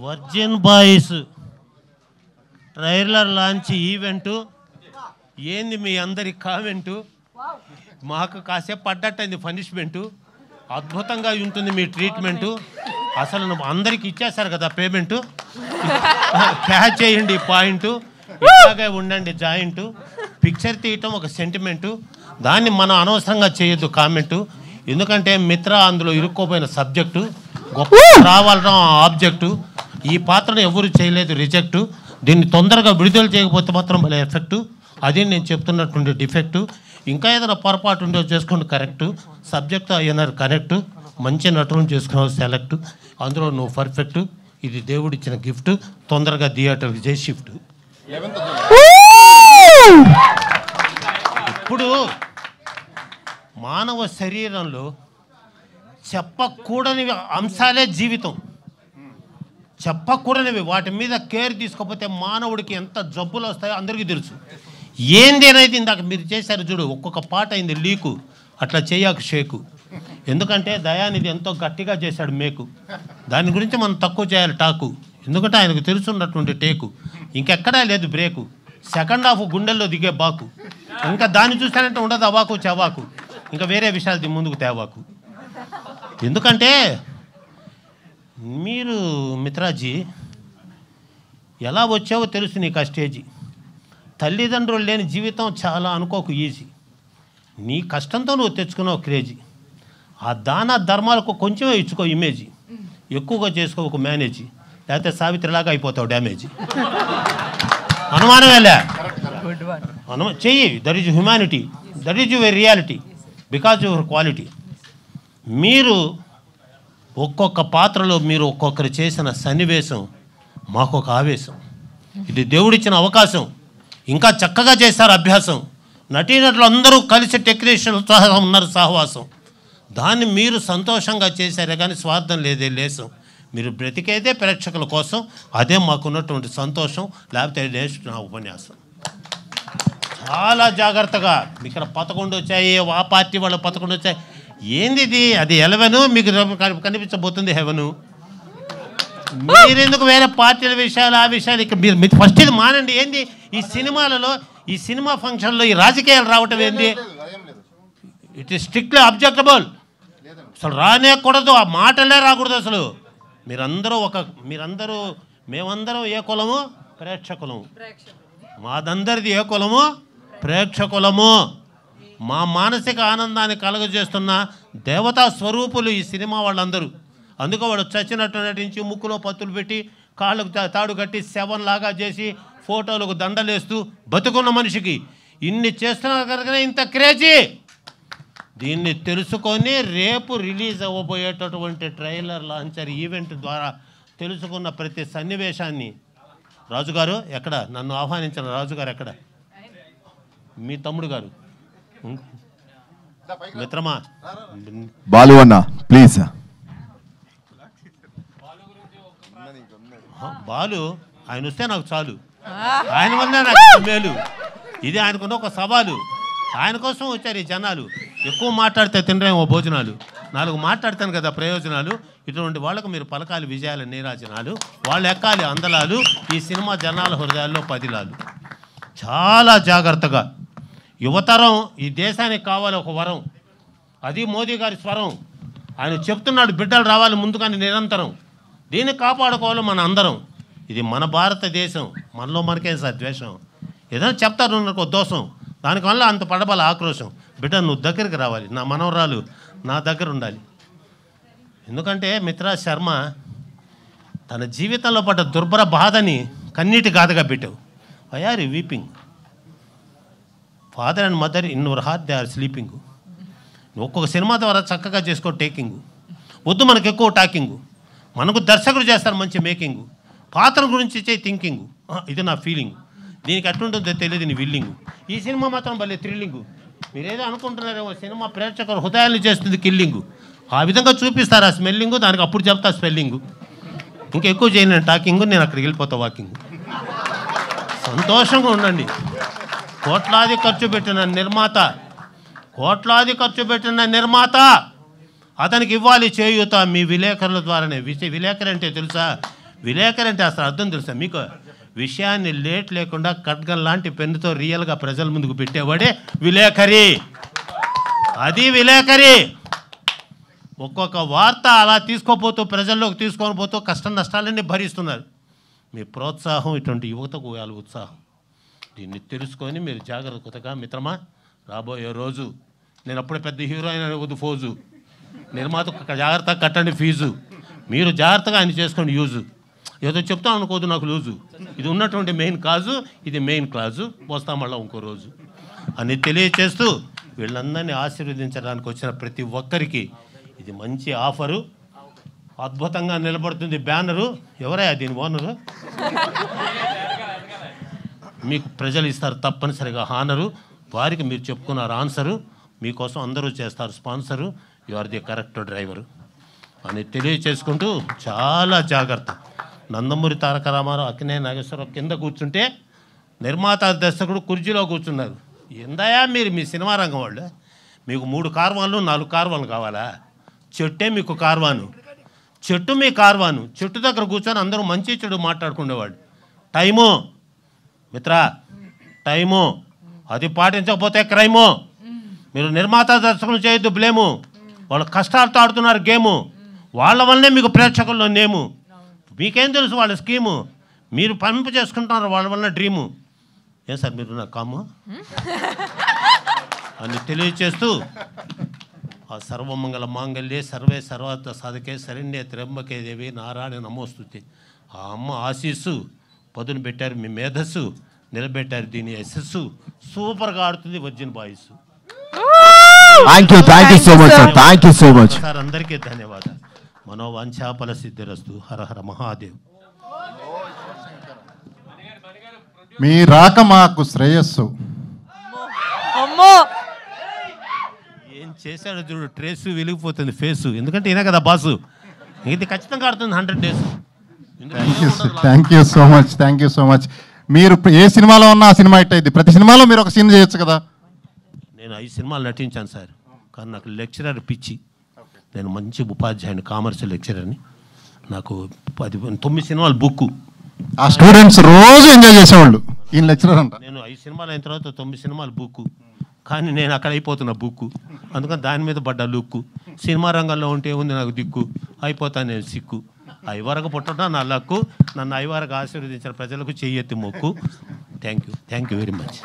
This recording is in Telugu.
Virgin boys trailer launch event ఏంది మీ అందరి కామెంటు? మాకు కాసేపు పడ్డట్టయింది పనిష్మెంటు. అద్భుతంగా ఉంటుంది మీ ట్రీట్మెంటు. అసలు అందరికి ఇచ్చేస్తారు కదా పేమెంటు. క్యాచ్ చేయండి పాయింటు. ఇలాగే ఉండండి జాయింటు. పిక్చర్ తీయటం ఒక సెంటిమెంటు. దాన్ని మనం అనవసరంగా చేయొద్దు కామెంటు. ఎందుకంటే మిత్ర అందులో ఇరుక్కోపోయిన సబ్జెక్టు, గొప్ప రావాలడం ఆబ్జెక్టు. ఈ పాత్రను ఎవరు చేయలేదు, రిజెక్టు. దీన్ని తొందరగా విడుదల చేయకపోతే మాత్రం భలే ఎఫెక్టు. అది నేను చెప్తున్నటువంటి డిఫెక్టు. ఇంకా ఏదైనా పొరపాటు ఉండే చేసుకోండి కరెక్టు. సబ్జెక్టు అయినారు కరెక్టు. మంచి నటులను చేసుకున్నావు సెలెక్టు. అందులో నువ్వు పర్ఫెక్టు. ఇది దేవుడిచ్చిన గిఫ్ట్. తొందరగా థియేటర్ విజయ్ షిఫ్ట్. ఇప్పుడు మానవ శరీరంలో చెప్పకూడని అంశాలే జీవితం. చెప్పకూడనివి వాటి మీద కేర్ తీసుకోకపోతే మానవుడికి ఎంత జబ్బులు వస్తాయో అందరికీ తెలుసు. ఏంది అనేది ఇందాక మీరు చేశారు చూడు, ఒక్కొక్క పాట అయింది లీకు. అట్లా చేయకు షేకు. ఎందుకంటే దయానిధి ఎంతో గట్టిగా చేశాడు మేకు. దాని గురించి మనం తక్కువ చేయాలి టాకు. ఎందుకంటే ఆయనకు తెలుసున్నటువంటి టేకు. ఇంకెక్కడా లేదు బ్రేకు. సెకండ్ హాఫ్ గుండెల్లో దిగే బాకు. ఇంకా దాన్ని చూస్తానంటే ఉండదు అవాకు చవాకు. ఇంకా వేరే విషయాలు ముందుకు తేవాకు. ఎందుకంటే మీరు మిత్రాజీ ఎలా వచ్చావో తెలుసు నీకు ఆ స్టేజీ. తల్లిదండ్రులు లేని జీవితం చాలా అనుకోకు ఈజీ. నీ కష్టంతో నువ్వు తెచ్చుకున్నావు క్రేజీ. ఆ దాన ధర్మాలకు కొంచెమే ఇచ్చుకో ఇమేజీ. ఎక్కువగా చేసుకోకు మేనేజీ. లేకపోతే సావిత్రిలాగా అయిపోతావు డ్యామేజీ. అనుమానమేలే చెయ్యి. That is humanity. That is your reality because your quality. మీరు ఒక్కొక్క పాత్రలో మీరు ఒక్కొక్కరు చేసిన సన్నివేశం మాకొక ఆవేశం. ఇది దేవుడిచ్చిన అవకాశం. ఇంకా చక్కగా చేశారు అభ్యాసం. నటీనటులు అందరూ కలిసి టెక్నీషియన్లు సహా ఉన్నారు సహవాసం. దాన్ని మీరు సంతోషంగా చేశారే కానీ స్వార్థం లేదే లేసం. మీరు బ్రతికేదే ప్రేక్షకుల కోసం. అదే మాకున్నటువంటి సంతోషం. లేకపోతే నెక్స్ట్ నా ఉపన్యాసం. చాలా జాగ్రత్తగా. ఇక్కడ 11 వచ్చాయి, ఆ పార్టీ వాళ్ళు 11 వచ్చాయి. ఏంది ఇది? అది 11 మీకు కనిపించబోతుంది హెవెను. మీరెందుకు వేరే పార్టీల విషయాలు ఆ విషయాలు ఇక్కడ మీరు ఫస్ట్ ఇది మానండి. ఏంది ఈ సినిమాలలో, ఈ సినిమా ఫంక్షన్లో ఈ రాజకీయాలు రావటం ఏంది? It is strictly objectionable. అసలు రానేకూడదు, ఆ మాటలే రాకూడదు అసలు. మేమందరం ఏ కులము? ప్రేక్షకులము. మాదందరిది ఏ కులము? ప్రేక్షకులము. మా మానసిక ఆనందాన్ని కలగజేస్తున్న దేవతా స్వరూపులు ఈ సినిమా వాళ్ళందరూ. అందుకే వాడు చచ్చినట్టు నటించి ముక్కులో పత్తులు పెట్టి కాళ్ళకు తాడు కట్టి శవంలాగా చేసి ఫోటోలకు దండలేస్తూ బతుకున్న మనిషికి ఇన్ని చేస్తున్నారు కనుక ఇంత క్రేజీ. దీన్ని తెలుసుకొని రేపు రిలీజ్ అవ్వబోయేటటువంటి ట్రైలర్ లాంచర్ ఈవెంట్ ద్వారా తెలుసుకున్న ప్రతి సన్నివేశాన్ని రాజుగారు ఎక్కడ నన్ను ఆహ్వానించిన రాజుగారు ఎక్కడ? మీ తమ్ముడు గారు మిత్రమా బాలు అన్న ప్లీజ్. బాలు ఆయన వస్తే నాకు చాలు. ఆయన వల్లే నాకు మేలు. ఇది ఆయనకున్న ఒక సవాలు. ఆయన కోసం వచ్చారు ఈ జనాలు. ఎక్కువ మాట్లాడితే తినరేమో భోజనాలు. 4 మాట్లాడతాను కదా ప్రయోజనాలు. ఇటువంటి వాళ్ళకు మీరు పలకాలి విజయాల నీరాజనాలు. వాళ్ళు ఎక్కాలి అందలాలు. ఈ సినిమా జనాల హృదయాల్లో పదిలాలు. చాలా జాగ్రత్తగా. యువతరం ఈ దేశానికి కావాలి ఒక వరం. అది మోదీ గారి స్వరం. ఆయన చెప్తున్నాడు బిడ్డలు రావాలి ముందుగానే నిరంతరం. దీన్ని కాపాడుకోవాలి మన అందరం. ఇది మన భారతదేశం. మనలో మనకేం సార్ ద్వేషం? ఏదైనా చెప్తారు నాకు దోషం. దానివల్ల అంత పడబల ఆక్రోశం. బిడ్డ నువ్వు దగ్గరికి రావాలి. నా మనవరాలు నా దగ్గర ఉండాలి. ఎందుకంటే మిత్రా శర్మ తన జీవితంలో పడ్డ దుర్భర బాధని కన్నీటి గాథగా పెట్టావు. Why are you weeping? Father and mother in your heart they are sleeping. ఒక్కొక్క సినిమా ద్వారా చక్కగా చేసుకో టేకింగ్. వద్దు మనకు ఎక్కువ టాకింగు. మనకు దర్శకుడు చేస్తారు మంచి మేకింగు. పాత్ర గురించి చేయి థింకింగు. ఇది నా ఫీలింగ్. దీనికి ఎట్లుంటుందో తెలియదు నీ విల్లింగు. ఈ సినిమా మాత్రం భలే థ్రిల్లింగు. మీరేదో అనుకుంటున్నారేమో సినిమా ప్రేక్షకుల హృదయాన్ని చేస్తుంది కిల్లింగు. ఆ విధంగా చూపిస్తారు ఆ స్మెల్లింగు. దానికి అప్పుడు చెప్తా స్పెల్లింగు. ఇంకా ఎక్కువ చేయను నేను టాకింగు. నేను అక్కడికి వెళ్ళిపోతా వాకింగ్. సంతోషంగా ఉండండి. కోట్లాది ఖర్చు పెట్టిన నిర్మాత అతనికి ఇవ్వాలి చేయూత మీ విలేకరుల ద్వారానే. విలేకరు అంటే తెలుసా? విలేకరి అంటే అసలు అర్థం తెలుసా మీకు? విషయాన్ని లేట్ లేకుండా ఖడ్గం లాంటి పెన్నుతో రియల్గా ప్రజల ముందుకు పెట్టేవాడే విలేకరి. అది విలేకరి. ఒక్కొక్క వార్త అలా తీసుకోపోతూ ప్రజల్లోకి తీసుకొని పోతూ కష్ట నష్టాలన్నీ భరిస్తున్నారు. మీ ప్రోత్సాహం ఇటువంటి యువతకు వాళ్ళ ఉత్సాహం. దీన్ని తెలుసుకొని మీరు జాగ్రత్తగా మిత్రమా, రాబోయే రోజు నేను అప్పుడే పెద్ద హీరో అయిన వద్దు ఫోజు, నిర్మాత జాగ్రత్తగా కట్టండి ఫీజు, మీరు జాగ్రత్తగా ఆయన చేసుకోండి యూజు. ఏదో చెప్తాం అనుకోదు నాకు లూజు, ఇది ఉన్నటువంటి మెయిన్ కాజు, ఇది మెయిన్ క్లాజు, వస్తాం మళ్ళీ ఇంకో రోజు అని తెలియచేస్తూ వీళ్ళందరినీ ఆశీర్వదించడానికి వచ్చిన ప్రతి ఒక్కరికి ఇది మంచి ఆఫరు. అద్భుతంగా నిలబడుతుంది బ్యానరు. ఎవరయ్యా దీని ఓనరు? మీకు ప్రజలు ఇస్తారు తప్పనిసరిగా హానరు. వారికి మీరు చెప్పుకున్నారు ఆన్సరు. మీకోసం అందరూ చేస్తారు sponsor. You are the correct driver అని తెలియచేసుకుంటూ చాలా జాగ్రత్త. నందమూరి తారక రామారావు, అక్కినేని నాగేశ్వరరావు కింద కూర్చుంటే నిర్మాత దర్శకుడు కుర్చీలో కూర్చున్నారు. ఎందయా మీరు మీ సినిమా రంగం వాళ్ళు? మీకు 3 కార్వాన్లు 4 కార్వాన్లు కావాలా? చెట్టే మీకు కార్వాను, చెట్టు మీ కార్వాను. చెట్టు దగ్గర కూర్చొని అందరూ మంచి చెడు మాట్లాడుకునేవాడు. Time Mitra, time. అది పాటించకపోతే క్రైము. మీరు నిర్మాత దర్శకులు చేయొద్దు బ్లేము. వాళ్ళు కష్టాలతో ఆడుతున్నారు గేము. వాళ్ళ వల్లనే మీకు ప్రేక్షకుల్లో నేము. మీకేం తెలుసు వాళ్ళ స్కీము? మీరు పంపు చేసుకుంటున్నారు వాళ్ళ వల్ల డ్రీము. ఏం సార్ మీరు నా కాము అని తెలియచేస్తూ ఆ సర్వమంగళ మాంగళ్యే సర్వే సర్వార్థ సాధకే శరణ్యే త్ర్యంబకే దేవి నారాయణ నమోస్తుతే. ఆ అమ్మ ఆశీస్సు పదును పెట్టారు, మీ మేధస్సు నిలబెట్టారు దీని యశస్సు. సూపర్గా ఆడుతుంది virgin boys. Thank you so much sir. Thank you so much sir. అందరికీ ధన్యవాదాలు. మనోవాంఛా ఫల సిద్ధిరస్తు. హర హర మహాదేవ్. మీ రాక మాకు శ్రేయస్సు. ఏం చేశాడు చూడు, ట్రేసు వెలిగిపోతుంది ఫేసు. ఎందుకంటే ఈయన కదా బాసు. ఇది ఖచ్చితంగా ఆడుతుంది 100 days. Thank you so much. Thank you so much. మీరు ఏ సినిమాలో ఉన్నా ఆ సినిమా హిట్ అయింది. ప్రతి సినిమాలో మీరు ఒక సీన్ చేయొచ్చు కదా. నేను 5 సినిమాలు నటించాను సార్. కానీ నాకు లెక్చరర్ పిచ్చి. నేను మంచి ఉపాధ్యాయుని, కామర్స్ లెక్చరర్ని. నాకు 9 సినిమాలు బుక్కు. ఆ స్టూడెంట్స్ రోజు ఎంజాయ్ చేసేవాళ్ళు. ఈయన లెక్చరర్ అంట. నేను 5 సినిమాలు అయిన తర్వాత 9 సినిమాలు బుక్కు. కానీ నేను అక్కడ అయిపోతున్నా బుక్కు. అందుకని దాని మీద పడ్డా లుక్కు. సినిమా రంగంలో ఉంటే ఉంది నాకు దిక్కు. అయిపోతాను నేను సిక్కు. ఐవరకు పుట్టడం నా లక్కు. నన్ను ఐవరకు ఆశీర్వదించిన ప్రజలకు చెయ్యెత్తి మొక్కు. Thank you very much.